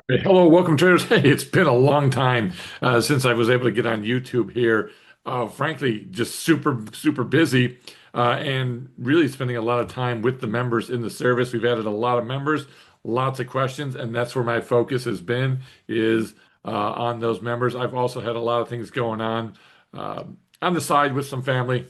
Hey, hello, welcome traders. Hey, it's been a long time since I was able to get on YouTube here. Frankly, just super busy and really spending a lot of time with the members in the service. We've added a lot of members, lots of questions, and that's where my focus has been is on those members. I've also had a lot of things going uh, on the side with some family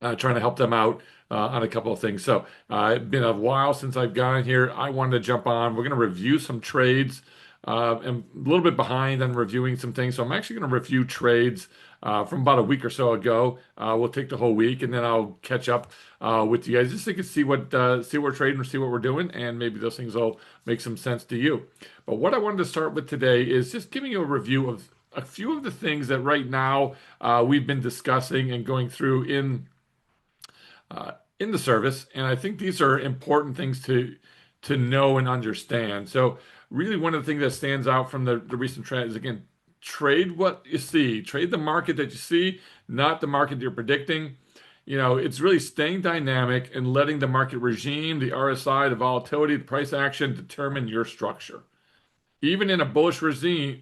trying to help them out on a couple of things. So it's been a while since I've gotten here. I wanted to jump on. We're going to review some trades. I'm a little bit behind on reviewing some things, so I'm actually going to review trades from about a week or so ago. We'll take the whole week, and then I'll catch up with you guys just so you can see what we're trading, see what we're doing, and maybe those things will make some sense to you. But what I wanted to start with today is just giving you a review of a few of the things that right now we've been discussing and going through in the service, and I think these are important things to know and understand. So, really, one of the things that stands out from the recent trend is again, trade what you see, trade the market that you see, not the market you're predicting. It's really staying dynamic and letting the market regime, the RSI, the volatility, the price action determine your structure. Even in a bullish regime,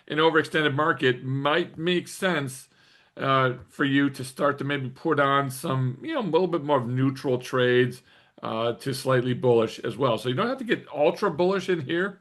an overextended market might make sense for you to start to maybe put on some, a little bit more of neutral trades to slightly bullish as well. So you don't have to get ultra bullish in here.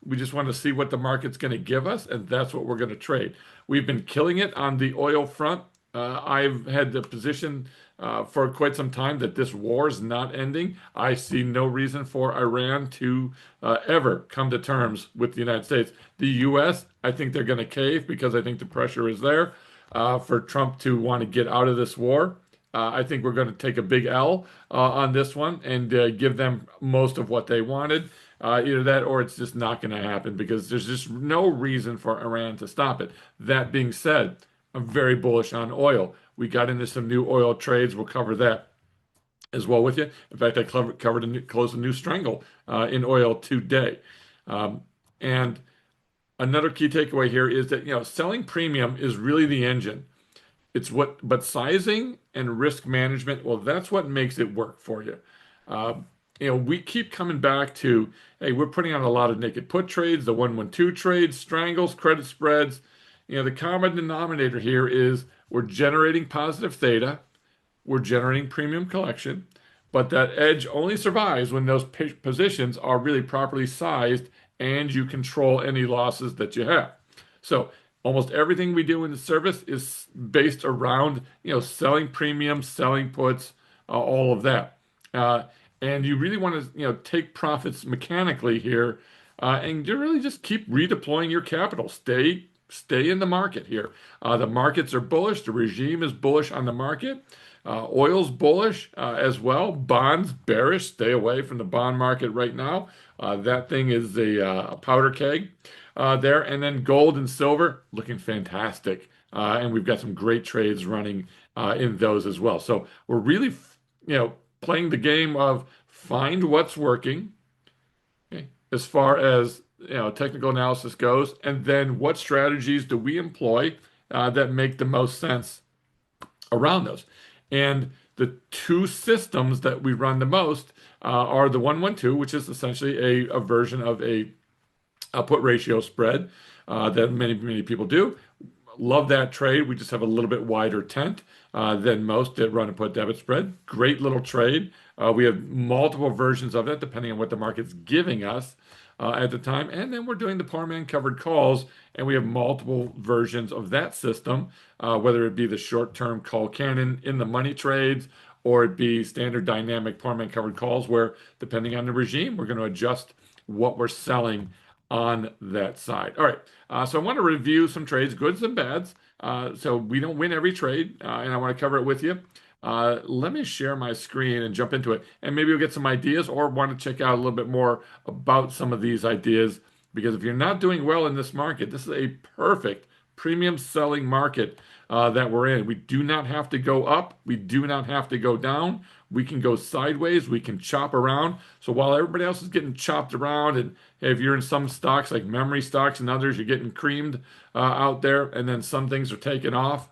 We just want to see what the market's going to give us, and that's what we're going to trade. We've been killing it on the oil front. I've had the position for quite some time that this war is not ending. I see no reason for Iran to ever come to terms with the United States. The U.S., I think they're going to cave because I think the pressure is there for Trump to want to get out of this war. I think we're going to take a big L on this one and give them most of what they wanted. Either that or it's just not going to happen because there's just no reason for Iran to stop it. That being said, I'm very bullish on oil. We got into some new oil trades. We'll cover that as well with you. In fact, I closed a new strangle in oil today. And another key takeaway here is that selling premium is really the engine. But sizing and risk management, well, that's what makes it work for you. Uh, we keep coming back to, hey, we're putting on a lot of naked put trades, the 112 trades, strangles, credit spreads. The common denominator here is we're generating positive theta, we're generating premium collection, but that edge only survives when those positions are really properly sized and you control any losses that you have. So almost everything we do in the service is based around, selling premiums, selling puts, all of that. And you really want to, take profits mechanically here, and you really just keep redeploying your capital. Stay in the market here. The markets are bullish. The regime is bullish on the market. Oil's bullish as well. Bonds bearish. Stay away from the bond market right now. That thing is a powder keg there. And then gold and silver looking fantastic. And we've got some great trades running in those as well. So we're really, playing the game of find what's working, okay, as far as technical analysis goes, and then what strategies do we employ that make the most sense around those. And the two systems that we run the most are the 112, which is essentially a version of a put ratio spread that many people do. Love that trade. We just have a little bit wider tent than most that run a put debit spread. Great little trade. We have multiple versions of it depending on what the market's giving us at the time. And then we're doing the poor man covered calls, and we have multiple versions of that system, whether it be the short-term call cannon in the money trades or it be standard dynamic poor man covered calls, where depending on the regime, we're going to adjust what we're selling on that side. All right. So I want to review some trades, goods and bads. So we don't win every trade, and I want to cover it with you. Let me share my screen and jump into it, and maybe you'll get some ideas or want to check out a little bit more about some of these ideas. Because if you're not doing well in this market, this is a perfect premium selling market that we're in. We do not have to go up. We do not have to go down. We can go sideways. We can chop around. So while everybody else is getting chopped around, and if you're in some stocks like memory stocks and others, you're getting creamed out there, and then some things are taking off.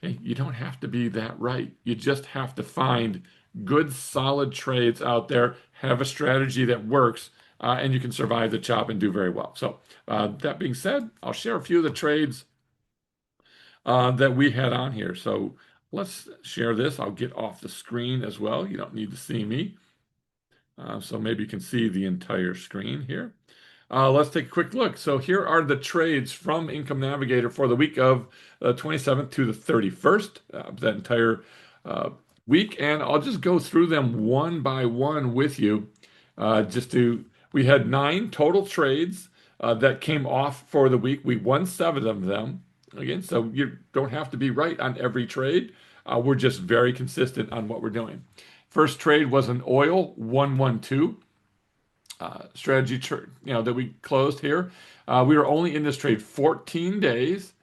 Hey, you don't have to be that right. You just have to find good, solid trades out there, have a strategy that works, and you can survive the chop and do very well. So that being said, I'll share a few of the trades that we had on here. So let's share this. I'll get off the screen as well. You don't need to see me. So maybe you can see the entire screen here. Let's take a quick look. So here are the trades from Income Navigator for the week of 27th to the 31st, that entire week. And I'll just go through them one by one with you. We had 9 total trades that came off for the week. We won 7 of them. Again, so you don't have to be right on every trade. We're just very consistent on what we're doing. First trade was an oil 112 strategy that we closed here. We were only in this trade 14 days.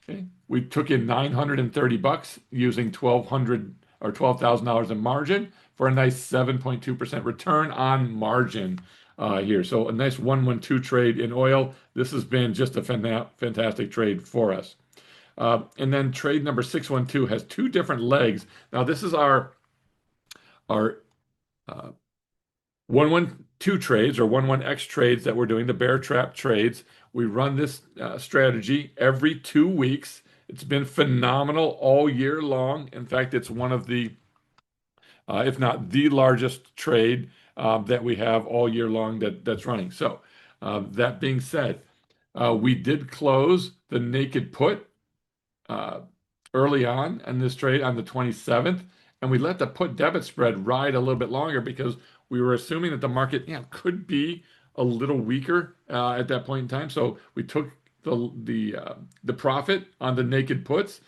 Okay. We took in 930 bucks using 1,200 or $12,000 in margin for a nice 7.2% return on margin here. So a nice 112 trade in oil. This has been just a fantastic trade for us. And then trade number 612 has 2 different legs. Now this is our 112 trades or 11X trades that we're doing, the bear trap trades. We run this strategy every 2 weeks. It's been phenomenal all year long. In fact, it's one of the, if not the largest trade that we have all year long that's running. So that being said, we did close the naked put uh, early on in this trade on the 27th, and we let the put debit spread ride a little bit longer because we were assuming that the market, could be a little weaker at that point in time. So we took the profit on the naked puts,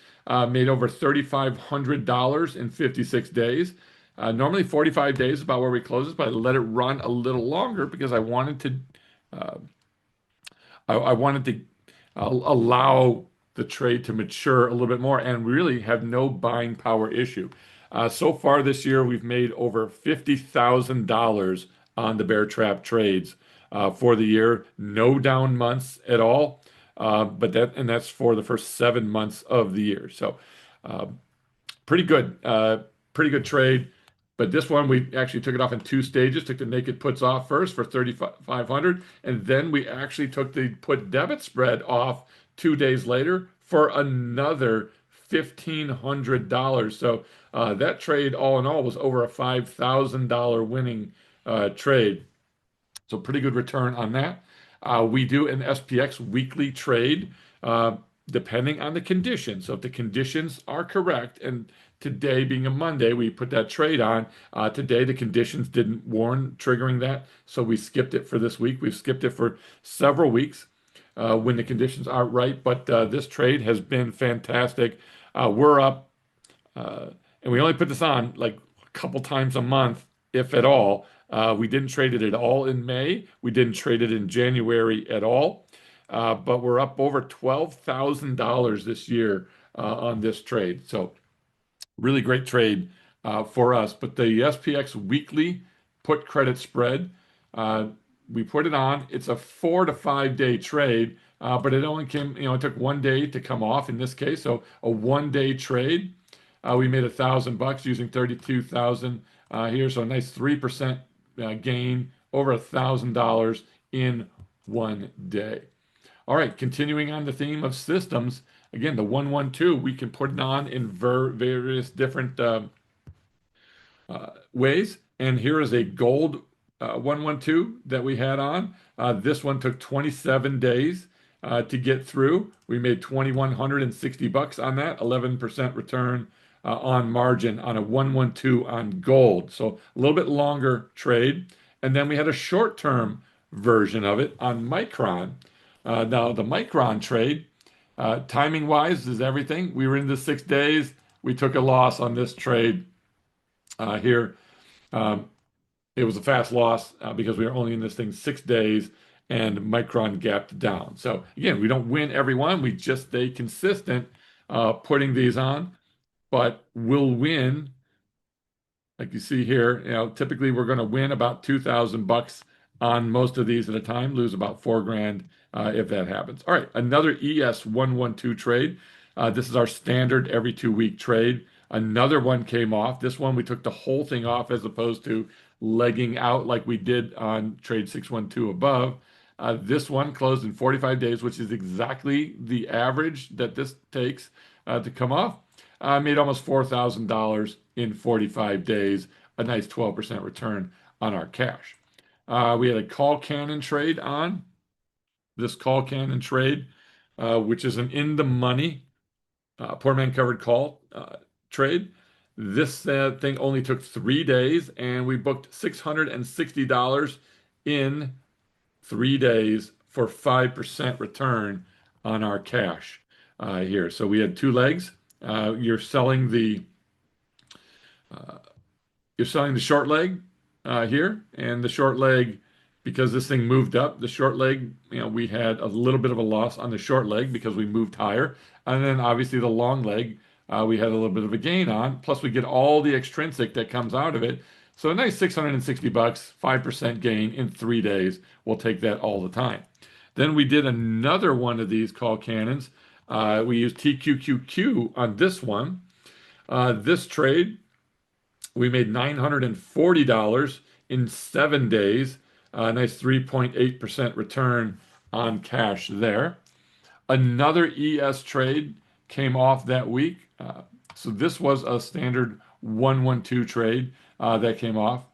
made over $3,500 in 56 days. Normally 45 days is about where we close this, but I let it run a little longer because I wanted to uh, I wanted to allow the trade to mature a little bit more and really have no buying power issue. So far this year, we've made over $50,000 on the bear trap trades for the year. No down months at all, that's for the first 7 months of the year. So uh, pretty good trade. But this one, we actually took it off in 2 stages. Took the naked puts off first for 3,500, and then we actually took the put debit spread off 2 days later for another $1,500. So that trade, all in all, was over a $5,000 winning trade. So pretty good return on that. We do an SPX weekly trade, depending on the conditions. So if the conditions are correct, and today being a Monday, we put that trade on. Today the conditions didn't warrant triggering that, so we skipped it for this week. We've skipped it for several weeks when the conditions aren't right, but this trade has been fantastic. We're up, and we only put this on like a couple times a month, if at all. We didn't trade it at all in May. We didn't trade it in January at all. But we're up over $12,000 this year on this trade. So really great trade for us. But the SPX weekly put credit spread, we put it on. It's a 4 to 5 day trade, but it only came, it took 1 day to come off in this case. So a 1 day trade. We made $1,000 using 32,000 here. So a nice 3% gain, over $1,000 in 1 day. All right, continuing on the theme of systems, again, the 112, we can put it on in various different ways. And here is a gold 112 that we had on. This one took 27 days to get through. We made $2,160 on that, 11% return on margin on a 112 on gold. So a little bit longer trade. And then we had a short-term version of it on Micron. Now, the Micron trade, timing-wise, is everything. We were in the 6 days. We took a loss on this trade here. It was a fast loss because we were only in this thing 6 days, and Micron gapped down. So again, we don't win every one. We just stay consistent putting these on, but we'll win. Like you see here, typically we're going to win about $2,000 on most of these at a time, lose about $4,000 if that happens. All right, another ES112 trade. This is our standard every 2 week trade. Another one came off. This one we took the whole thing off as opposed to legging out like we did on trade 612 above. This one closed in 45 days, which is exactly the average that this takes to come off. Made almost $4,000 in 45 days, a nice 12% return on our cash. We had a call cannon trade on this call cannon trade, which is an in the money poor man covered call trade. This thing only took 3 days, and we booked $660 in 3 days for 5% return on our cash here. So we had two legs. You're selling the short leg here, and the short leg, because this thing moved up, the short leg, we had a little bit of a loss on the short leg because we moved higher, and then obviously the long leg, we had a little bit of a gain on. Plus, we get all the extrinsic that comes out of it. So a nice 660 bucks, 5% gain in 3 days. We'll take that all the time. Then we did another one of these call cannons. We used TQQQ on this one. This trade, we made $940 in 7 days. A nice 3.8% return on cash there. Another ES trade came off that week. So this was a standard 112 trade that came off.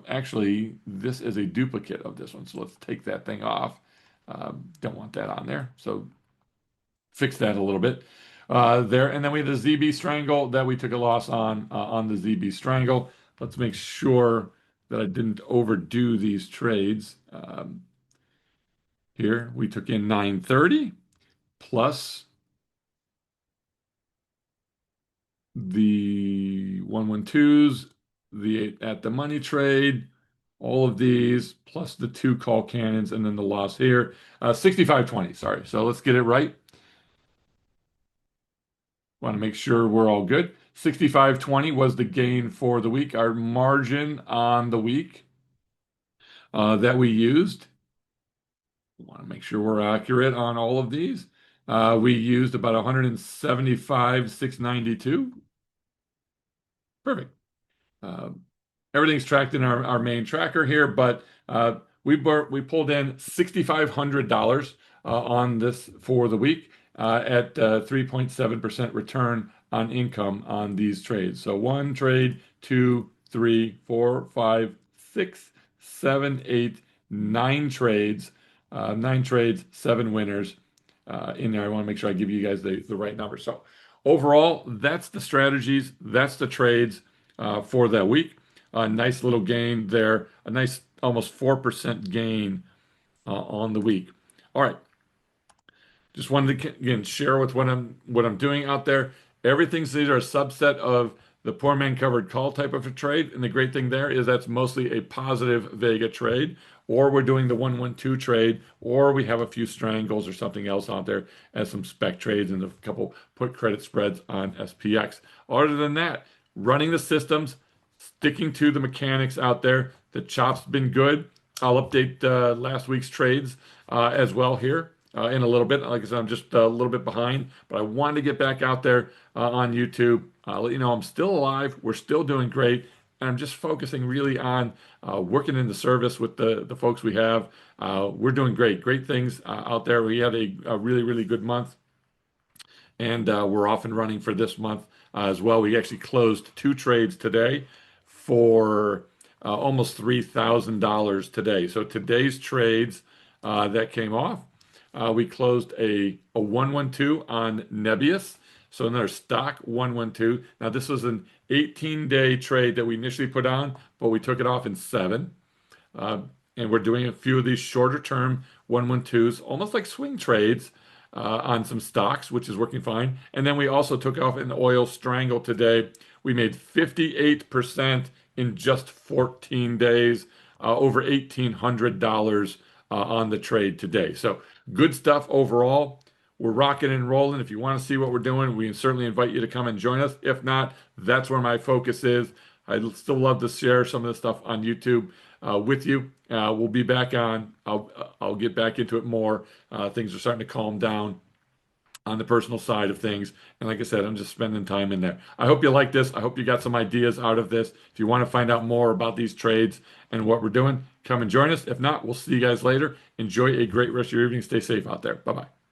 Actually, this is a duplicate of this one. So let's take that thing off. Don't want that on there. So fix that a little bit there. And then we had the ZB Strangle that we took a loss on the ZB Strangle. Let's make sure that I didn't overdo these trades. Here we took in 930 plus the 112s, the at the money trade, all of these plus the two call cannons, and then the loss here, 65.20. Sorry. So let's get it right. Want to make sure we're all good. 65.20 was the gain for the week. Our margin on the week that we used. Want to make sure we're accurate on all of these. We used about 175,692. Perfect. Uh, Everything's tracked in our main tracker here, but we pulled in $6,500 on this for the week at 3.7% return on income on these trades. So one trade, two, three, four, five, six, seven, eight, nine trades, seven winners in there. I want to make sure I give you guys the right number. So overall, that's the strategies, that's the trades for that week. A nice little gain there, a nice almost 4% gain on the week. All right. Just wanted to again share with what I'm doing out there. Everything's either a subset of the poor man covered call type of a trade, and the great thing there is that's mostly a positive Vega trade, or we're doing the 112 trade, or we have a few strangles or something else out there as some spec trades and a couple put credit spreads on SPX. Other than that, running the systems, sticking to the mechanics out there. The chop's been good. I'll update last week's trades as well here in a little bit. Like I said, I'm just a little bit behind, but I wanted to get back out there on YouTube. Let you know I'm still alive. We're still doing great. And I'm just focusing really on working in the service with the folks we have. We're doing great. Great things out there. We had a really, really good month. And we're off and running for this month as well. We actually closed two trades today for almost $3,000 today. So today's trades that came off, we closed a 112 on Nebius. So another stock 112. Now this was an 18-day trade that we initially put on, but we took it off in 7. And we're doing a few of these shorter term 112s, almost like swing trades on some stocks, which is working fine. And then we also took off an oil strangle today. We made 58% in just 14 days, over $1,800 on the trade today. So good stuff overall. We're rocking and rolling. If you want to see what we're doing, we certainly invite you to come and join us. If not, that's where my focus is. I'd still love to share some of the stuff on YouTube with you. We'll be back on. I'll get back into it more. Things are starting to calm down on the personal side of things. And like I said, I'm just spending time in there. I hope you like this. I hope you got some ideas out of this. If you want to find out more about these trades and what we're doing, come and join us. If not, we'll see you guys later. Enjoy a great rest of your evening. Stay safe out there. Bye bye.